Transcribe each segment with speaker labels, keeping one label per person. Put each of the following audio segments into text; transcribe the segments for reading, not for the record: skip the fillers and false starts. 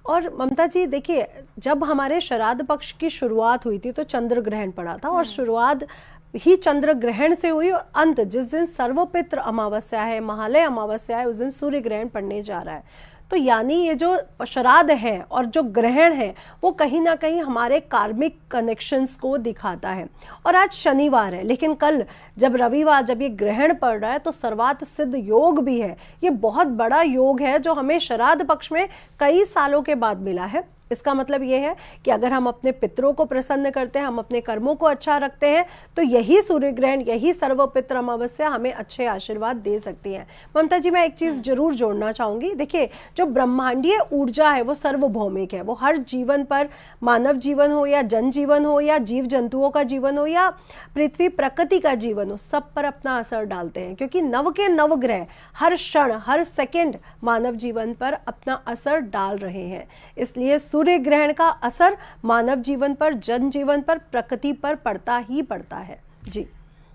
Speaker 1: और ममता जी देखिए, जब हमारे श्राद्ध पक्ष की शुरुआत हुई थी तो चंद्र ग्रहण पड़ा था, और शुरुआत ही चंद्र ग्रहण से हुई, और अंत जिस दिन सर्वपित्र अमावस्या है, महालय अमावस्या है, उस दिन सूर्य ग्रहण पड़ने जा रहा है। तो यानी ये जो श्राद्ध है और जो ग्रहण है वो कहीं ना कहीं हमारे कार्मिक कनेक्शंस को दिखाता है। और आज शनिवार है, लेकिन कल जब रविवार, जब ये ग्रहण पड़ रहा है तो सर्वार्थ सिद्ध योग भी है। ये बहुत बड़ा योग है जो हमें श्राद्ध पक्ष में कई सालों के बाद मिला है। इसका मतलब ये है कि अगर हम अपने पितरों को प्रसन्न करते हैं, हम अपने कर्मों को अच्छा रखते हैं, तो यही सूर्य ग्रहण, यही सर्वपित्र अमावस्या हमें अच्छे आशीर्वाद दे सकती है। ममता जी, मैं एक चीज जरूर जोड़ना चाहूंगी। देखिए, जो ब्रह्मांडीय ऊर्जा है वो सर्वभौमिक है। वो हर जीवन पर, मानव जीवन हो या जनजीवन हो या जीव जंतुओं का जीवन हो या पृथ्वी प्रकृति का जीवन हो, सब पर अपना असर डालते हैं, क्योंकि नव के नव ग्रह हर क्षण, हर सेकेंड मानव जीवन पर अपना असर डाल रहे हैं। इसलिए सूर्य ग्रहण का असर मानव जीवन पर, जनजीवन पर, प्रकृति पर पड़ता ही पड़ता है। जी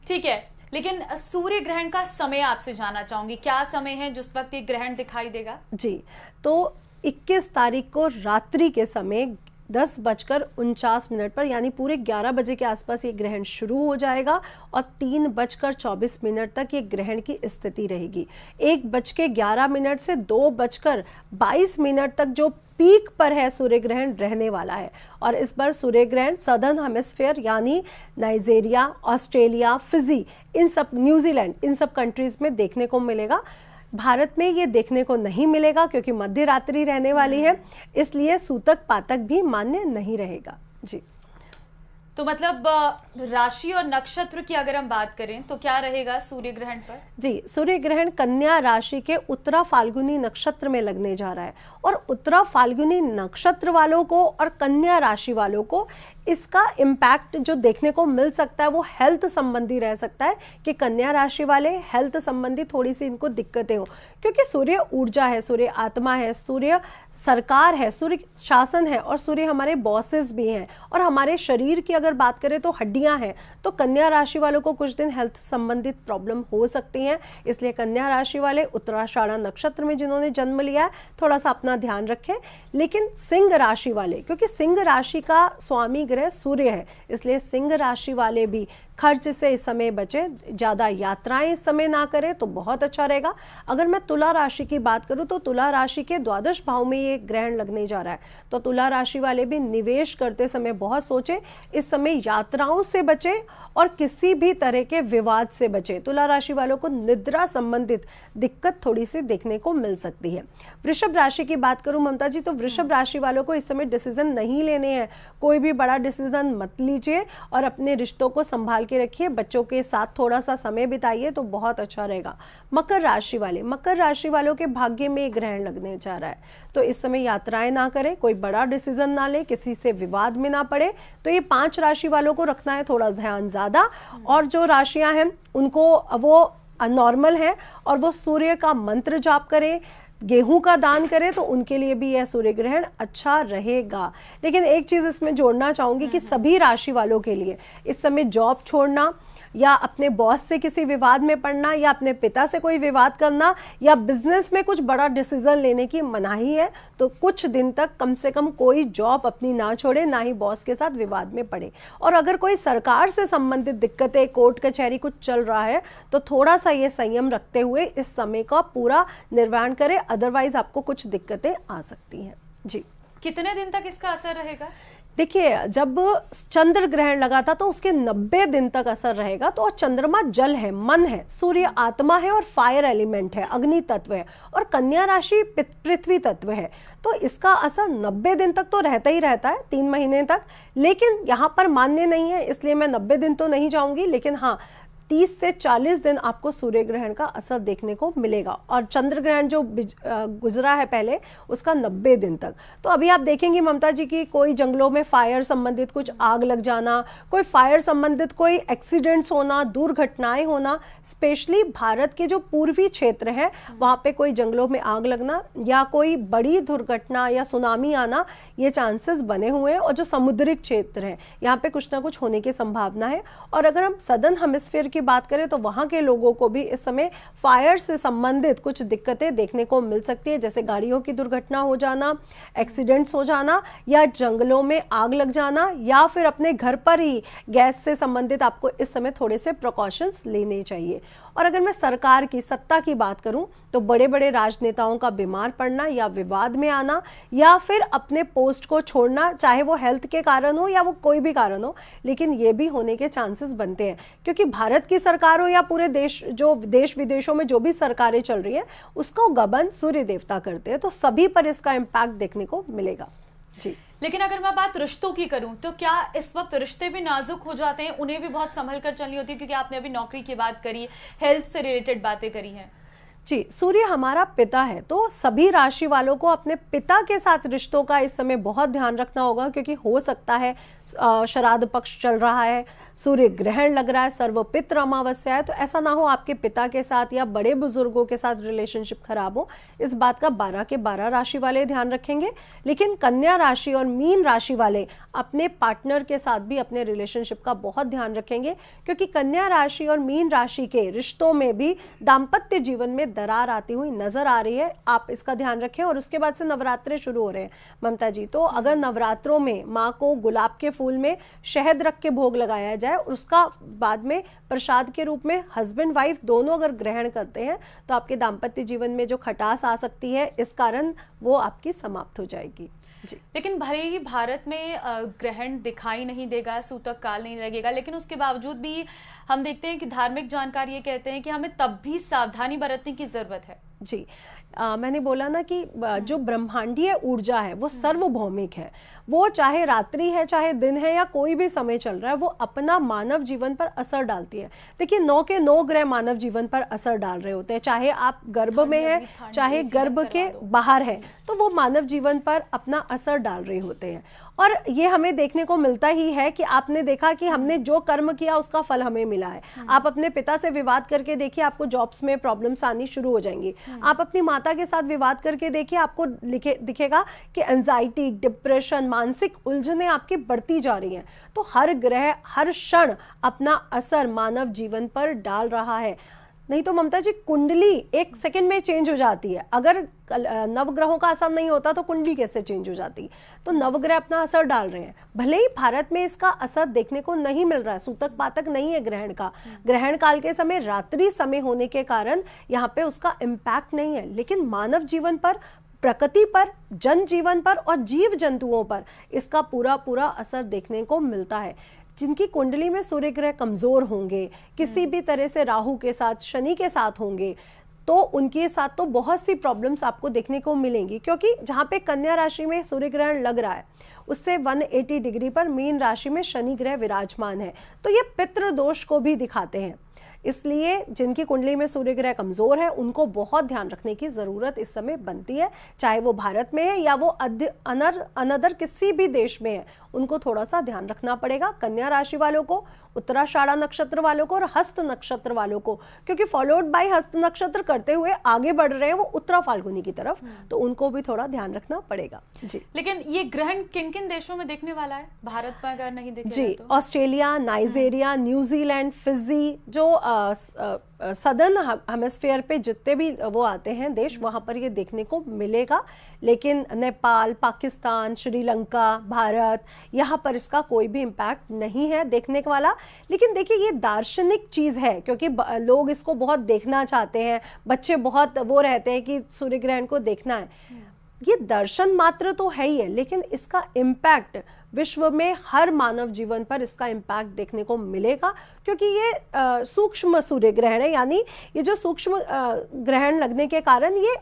Speaker 2: ठीक है, लेकिन सूर्य ग्रहण का समय आपसे जानना चाहूंगी, क्या समय है जिस वक्त ये ग्रहण दिखाई देगा?
Speaker 1: जी, तो 21 तारीख को रात्रि के समय 10:49 पर, यानी पूरे 11 बजे के आसपास ये ग्रहण शुरू हो जाएगा और 3:24 तक ये ग्रहण की स्थिति रहेगी। 1:11 से 2:22 तक जो पीक पर है सूर्य ग्रहण रहने वाला है। और इस बार सूर्य ग्रहण सदर्न हेमिस्फीयर यानी नाइजीरिया, ऑस्ट्रेलिया, फिजी, इन सब, न्यूजीलैंड, इन सब कंट्रीज में देखने को मिलेगा। भारत में ये देखने को नहीं मिलेगा क्योंकि मध्य रात्रि रहने वाली है, इसलिए सूतक पातक भी मान्य नहीं रहेगा। जी,
Speaker 2: तो मतलब राशि और नक्षत्र की अगर हम बात करें तो क्या रहेगा सूर्य ग्रहण पर?
Speaker 1: जी, सूर्य ग्रहण कन्या राशि के उत्तरा फाल्गुनी नक्षत्र में लगने जा रहा है, और उत्तरा फाल्गुनी नक्षत्र वालों को और कन्या राशि वालों को इसका इम्पैक्ट जो देखने को मिल सकता है वो हेल्थ संबंधी रह सकता है, कि कन्या राशि वाले हेल्थ संबंधी थोड़ी सी इनको दिक्कतें हो, क्योंकि सूर्य ऊर्जा है, सूर्य आत्मा है, सूर्य सरकार है, सूर्य शासन है, और सूर्य हमारे बॉसेस भी हैं, और हमारे शरीर की अगर बात करें तो हड्डियां हैं। तो कन्या राशि वालों को कुछ दिन हेल्थ संबंधित प्रॉब्लम हो सकती हैं, इसलिए कन्या राशि वाले उत्तराषाढ़ा नक्षत्र में जिन्होंने जन्म लिया है थोड़ा सा अपना ध्यान रखें। लेकिन सिंह राशि वाले, क्योंकि सिंह राशि का स्वामी ग्रह सूर्य है, इसलिए सिंह राशि वाले भी खर्च से इस समय बचे, ज्यादा यात्राएं इस समय ना करें तो बहुत अच्छा रहेगा। अगर मैं तुला राशि की बात करूं तो तुला राशि के द्वादश भाव में ये ग्रहण लगने जा रहा है, तो तुला राशि वाले भी निवेश करते समय बहुत सोचे, इस समय यात्राओं से बचे और किसी भी तरह के विवाद से बचे। तुला राशि वालों को निद्रा संबंधित दिक्कत थोड़ी सी देखने को मिल सकती है। वृषभ राशि की बात करूं ममता जी, तो वृषभ राशि वालों को इस समय डिसीजन नहीं लेने हैं, कोई भी बड़ा डिसीजन मत लीजिए और अपने रिश्तों को संभाल के रखिए, बच्चों के साथ थोड़ा सा समय बिताइए तो बहुत अच्छा रहेगा। मकर राशि वाले, मकर राशि वालों के भाग्य में ग्रहण लगने जा रहा है, तो इस समय यात्राएं ना करें, कोई बड़ा डिसीजन ना ले, किसी से विवाद में ना पड़े। तो ये 5 राशि वालों को रखना है थोड़ा ध्यान ज्यादा, और जो राशियां हैं उनको वो नॉर्मल है और वो सूर्य का मंत्र जाप करें, गेहूं का दान करें, तो उनके लिए भी यह सूर्य ग्रहण अच्छा रहेगा। लेकिन एक चीज इसमें जोड़ना चाहूंगी कि सभी राशि वालों के लिए इस समय जॉब छोड़ना या अपने बॉस से किसी विवाद में पड़ना या अपने पिता से कोई विवाद करना या बिजनेस में कुछ बड़ा डिसीजन लेने की मनाही है। तो कुछ दिन तक कम से कम कोई जॉब अपनी ना छोड़े, ना ही बॉस के साथ विवाद में पड़े। और अगर कोई सरकार से संबंधित दिक्कतें, कोर्ट कचहरी कुछ चल रहा है, तो थोड़ा सा ये संयम रखते हुए इस समय का पूरा निर्वहन करें, अदरवाइज आपको कुछ दिक्कतें आ सकती हैं। जी,
Speaker 2: कितने दिन तक इसका असर रहेगा?
Speaker 1: देखिए, जब चंद्र ग्रहण लगा था तो उसके 90 दिन तक असर रहेगा। तो और चंद्रमा जल है, मन है, सूर्य आत्मा है और फायर एलिमेंट है, अग्नि तत्व है, और कन्या राशि पृथ्वी तत्व है। तो इसका असर 90 दिन तक तो रहता ही रहता है, 3 महीने तक। लेकिन यहाँ पर मान्य नहीं है, इसलिए मैं 90 दिन तो नहीं जाऊंगी, लेकिन हाँ 30 से 40 दिन आपको सूर्य ग्रहण का असर देखने को मिलेगा। और चंद्र ग्रहण जो गुजरा है पहले, उसका 90 दिन तक। तो अभी आप देखेंगे ममता जी की कोई जंगलों में फायर संबंधित कुछ आग लग जाना, कोई फायर संबंधित कोई एक्सीडेंट्स होना, दुर्घटनाएं होना, स्पेशली भारत के जो पूर्वी क्षेत्र है वहां पे कोई जंगलों में आग लगना या कोई बड़ी दुर्घटना या सुनामी आना, ये चांसेस बने हुए हैं। और जो समुद्री क्षेत्र है यहाँ पे कुछ ना कुछ होने की संभावना है। और अगर हम सदर्न हेमिस्फीयर की बात करें तो वहां के लोगों को भी इस समय फायर से संबंधित कुछ दिक्कतें देखने को मिल सकती है, जैसे गाड़ियों की दुर्घटना हो जाना, एक्सीडेंट्स हो जाना, या जंगलों में आग लग जाना, या फिर अपने घर पर ही गैस से संबंधित आपको इस समय थोड़े से प्रिकॉशंस लेने चाहिए। और अगर मैं सरकार की सत्ता की बात करूं तो बड़े बड़े राजनेताओं का बीमार पड़ना या विवाद में आना या फिर अपने पोस्ट को छोड़ना, चाहे वो हेल्थ के कारण हो या वो कोई भी कारण हो, लेकिन ये भी होने के चांसेस बनते हैं, क्योंकि भारत की सरकार हो या पूरे देश, जो देश विदेशों में जो भी सरकारें चल रही है उसको गबन सूर्य देवता करते हैं, तो सभी पर इसका इम्पैक्ट देखने को मिलेगा जी।
Speaker 2: लेकिन अगर मैं बात रिश्तों की करूं तो क्या इस वक्त रिश्ते भी नाजुक हो जाते हैं, उन्हें भी बहुत संभल कर चलनी होती है, क्योंकि आपने अभी नौकरी की बात करी, हेल्थ से रिलेटेड बातें करी हैं।
Speaker 1: जी, सूर्य हमारा पिता है, तो सभी राशि वालों को अपने पिता के साथ रिश्तों का इस समय बहुत ध्यान रखना होगा, क्योंकि हो सकता है श्राद्ध पक्ष चल रहा है, सूर्य ग्रहण लग रहा है, सर्वपित्र अमावस्या है, तो ऐसा ना हो आपके पिता के साथ या बड़े बुजुर्गों के साथ रिलेशनशिप खराब हो। इस बात का 12 के 12 राशि वाले ध्यान रखेंगे। लेकिन कन्या राशि और मीन राशि वाले अपने पार्टनर के साथ भी अपने रिलेशनशिप का बहुत ध्यान रखेंगे, क्योंकि कन्या राशि और मीन राशि के रिश्तों में भी दाम्पत्य जीवन में दरार आती हुई नजर आ रही है। आप इसका ध्यान रखें। और उसके बाद से नवरात्रे शुरू हो रहे हैं ममता जी, तो अगर नवरात्रों में माँ को गुलाब के फूल में शहद रख के भोग लगाया जाए और उसका बाद में प्रसाद के रूप में हस्बैंड वाइफ दोनों अगर ग्रहण करते हैं तो आपके दाम्पत्य जीवन में जो खटास आ सकती है इस कारण वो आपकी समाप्त हो जाएगी जी।
Speaker 2: लेकिन भले ही भारत में ग्रहण दिखाई नहीं देगा, सूतक काल नहीं लगेगा, लेकिन उसके बावजूद भी हम देखते हैं कि धार्मिक जानकार ये कहते हैं कि हमें तब भी सावधानी बरतने की जरूरत है
Speaker 1: जी। मैंने बोला ना कि जो ब्रह्मांडीय ऊर्जा है वो सर्वभौमिक है, वो चाहे रात्रि है चाहे दिन है या कोई भी समय चल रहा है, वो अपना मानव जीवन पर असर डालती है। देखिए 9 के 9 ग्रह मानव जीवन पर असर डाल रहे होते हैं, चाहे आप गर्भ में है चाहे गर्भ के बाहर है, तो वो मानव जीवन पर अपना असर डाल रहे होते हैं। और ये हमें देखने को मिलता ही है कि आपने देखा कि हमने जो कर्म किया उसका फल हमें मिला है। आप अपने पिता से विवाद करके देखिए, आपको जॉब्स में प्रॉब्लम्स आनी शुरू हो जाएंगी। आप अपनी माता के साथ विवाद करके देखिए, आपको दिखेगा कि एंजाइटी, डिप्रेशन, मानसिक उलझनें आपकी बढ़ती जा रही हैं। तो हर ग्रह हर क्षण अपना असर मानव जीवन पर डाल रहा है। नहीं तो ममता जी कुंडली एक सेकंड में चेंज हो जाती है, अगर नवग्रहों का असर नहीं होता तो कुंडली कैसे चेंज हो जाती। तो नवग्रह अपना असर डाल रहे हैं, भले ही भारत में इसका असर देखने को नहीं मिल रहा है, सूतक पातक नहीं है ग्रहण का, ग्रहण काल के समय रात्रि समय होने के कारण यहाँ पे उसका इम्पैक्ट नहीं है, लेकिन मानव जीवन पर, प्रकृति पर, जनजीवन पर और जीव जंतुओं पर इसका पूरा पूरा असर देखने को मिलता है। जिनकी कुंडली में सूर्य ग्रह कमजोर होंगे, किसी भी तरह से राहु के साथ, शनि के साथ होंगे, तो उनके साथ तो बहुत सी प्रॉब्लम्स आपको देखने को मिलेंगी, क्योंकि जहाँ पे कन्या राशि में सूर्य ग्रहण लग रहा है उससे 180 डिग्री पर मीन राशि में शनि ग्रह विराजमान है, तो ये पितृ दोष को भी दिखाते हैं। इसलिए जिनकी कुंडली में सूर्य ग्रह कमजोर है उनको बहुत ध्यान रखने की जरूरत इस समय बनती है, चाहे वो भारत में है या वो अनदर किसी भी देश में है, उनको थोड़ा सा ध्यान रखना पड़ेगा। कन्या राशि वालों को, उत्तराषाढ़ा नक्षत्र वालों को और हस्त नक्षत्र वालों को, क्योंकि फॉलोड बाय हस्त नक्षत्र करते हुए आगे बढ़ रहे हैं वो उत्तरा फाल्गुनी की तरफ, तो उनको भी थोड़ा ध्यान रखना पड़ेगा जी।
Speaker 2: लेकिन ये ग्रहण किन किन देशों में देखने वाला है? भारत में अगर नहीं दिखेगा
Speaker 1: जी
Speaker 2: तो?
Speaker 1: ऑस्ट्रेलिया, नाइजीरिया, न्यूजीलैंड, फिजी, जो सदर्न हेमिस्फीयर पे जितने भी वो आते हैं देश, वहां पर ये देखने को मिलेगा। लेकिन नेपाल, पाकिस्तान, श्रीलंका, भारत, यहाँ पर इसका कोई भी इम्पैक्ट नहीं है देखने वाला। लेकिन देखिए ये दार्शनिक चीज है, क्योंकि लोग इसको बहुत देखना चाहते हैं, बच्चे बहुत वो रहते हैं कि सूर्य ग्रहण को देखना है। ये दर्शन मात्र तो है ही है, लेकिन इसका इम्पैक्ट विश्व में हर मानव जीवन पर इसका इम्पैक्ट देखने को मिलेगा, क्योंकि ये सूक्ष्म सूर्य ग्रहण है, यानी ये जो सूक्ष्म ग्रहण लगने के कारण ये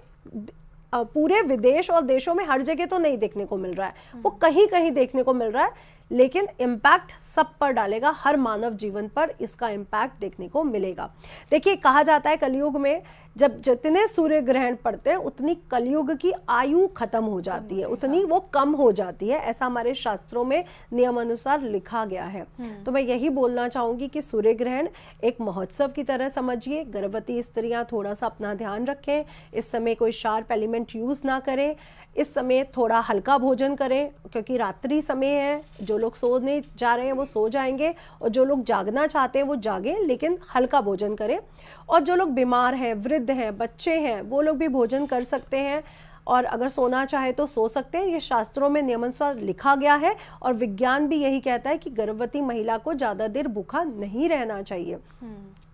Speaker 1: पूरे विदेश और देशों में हर जगह तो नहीं देखने को मिल रहा है, वो कहीं कहीं देखने को मिल रहा है, लेकिन इम्पैक्ट सब पर डालेगा, हर मानव जीवन पर इसका इम्पैक्ट देखने को मिलेगा। देखिए कहा जाता है कलयुग में जब जितने सूर्य ग्रहण पड़ते हैं उतनी कलयुग की आयु खत्म हो जाती है, उतनी वो कम हो जाती है, ऐसा हमारे शास्त्रों में नियम अनुसार लिखा गया है। तो मैं यही बोलना चाहूंगी कि सूर्य ग्रहण एक महोत्सव की तरह समझिए। गर्भवती स्त्रियां थोड़ा सा अपना ध्यान रखें, इस समय कोई शार्प एलिमेंट यूज ना करें, इस समय थोड़ा हल्का भोजन करें, क्योंकि रात्रि समय है, जो लोग सोने जा रहे हैं वो सो जाएंगे और जो लोग जागना चाहते हैं वो जागें, लेकिन हल्का भोजन करें। और जो लोग बीमार हैं, वृद्ध हैं, बच्चे हैं, वो लोग भी भोजन कर सकते हैं और अगर सोना चाहे तो सो सकते हैं। ये शास्त्रों में नियमानुसार लिखा गया है और विज्ञान भी यही कहता है कि गर्भवती महिला को ज़्यादा देर भूखा नहीं रहना चाहिए,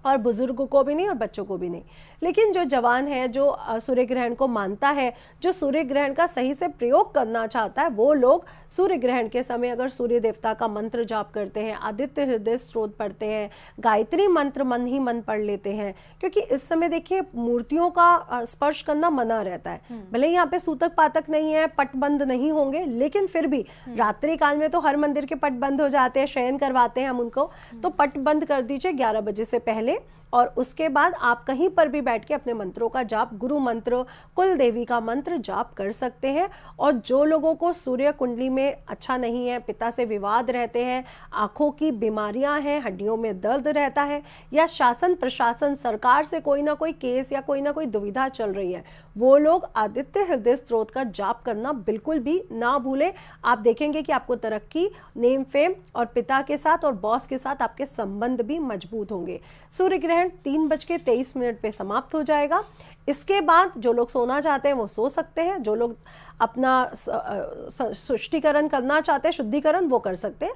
Speaker 1: और बुजुर्गों को भी नहीं और बच्चों को भी नहीं। लेकिन जो जवान है, जो सूर्य ग्रहण को मानता है, जो सूर्य ग्रहण का सही से प्रयोग करना चाहता है, वो लोग सूर्य ग्रहण के समय अगर सूर्य देवता का मंत्र जाप करते हैं, आदित्य हृदय स्तोत्र पढ़ते हैं, गायत्री मंत्र मन ही मन पढ़ लेते हैं, क्योंकि इस समय देखिए मूर्तियों का स्पर्श करना मना रहता है। भले यहाँ पे सूतक पातक नहीं है, पट बंद नहीं होंगे, लेकिन फिर भी रात्रि काल में तो हर मंदिर के पट बंद हो जाते हैं, शयन करवाते हैं हम उनको, तो पट बंद कर दीजिए 11 बजे से पहले। और उसके बाद आप कहीं पर भी बैठ के अपने मंत्रों का जाप, गुरु मंत्र, कुल देवी का मंत्र जाप कर सकते हैं। और जो लोगों को सूर्य कुंडली में अच्छा नहीं है, पिता से विवाद रहते हैं, आंखों की बीमारियां हैं, हड्डियों में दर्द रहता है, या शासन प्रशासन सरकार से कोई ना कोई केस या कोई ना कोई दुविधा चल रही है, वो लोग आदित्य हृदय स्तोत्र का जाप करना बिल्कुल भी ना भूलें। आप देखेंगे कि आपको तरक्की, नेम फेम और पिता के साथ और बॉस के साथ आपके संबंध भी मजबूत होंगे। सूर्य ग्रहण 3:23 पे समाप्त हो जाएगा। इसके बाद जो लोग सोना चाहते हैं वो सो सकते हैं, जो लोग अपना शुद्धिकरण करना चाहते हैं, शुद्धिकरण वो कर सकते हैं।